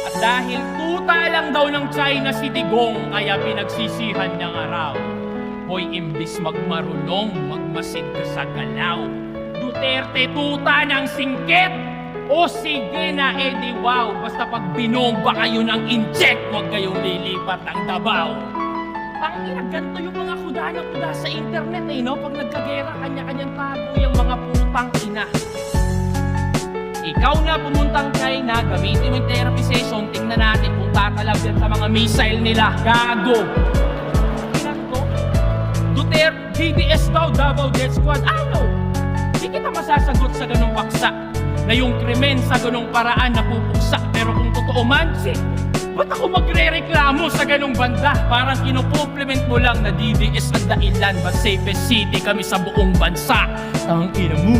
At dahil tuta lang daw ng China si Digong, kaya pinagsisihan niya nga raw. Hoy, imbis magmarunong, magmasid ka sa galaw. Duterte tuta ng singkit! O sige na, edi wow, basta pag binomba kayo ng inject, huwag kayong lilipat ang Davao. Ang ganito yung mga kuda na kuda sa internet no? Pag nagkagera, kanya-kanyang tago yung mga putang ina. Ikaw na pumuntang China, gamitin mo yung therapy session, tingnan natin kung tatalab yan sa mga missile nila. Gago! Pinagto, Duterte, DDS daw, Davao Death Squad. Ano? Di kita masasagot sa ganong paksa na yung krimen sa ganong paraan napupuksa. Pero kung totoo man, ba't ako magre-reklamo sa ganong banda? Parang kinukompliment mo lang na DDS ang dahilan, but safest city kami sa buong bansa. Ang ina mo.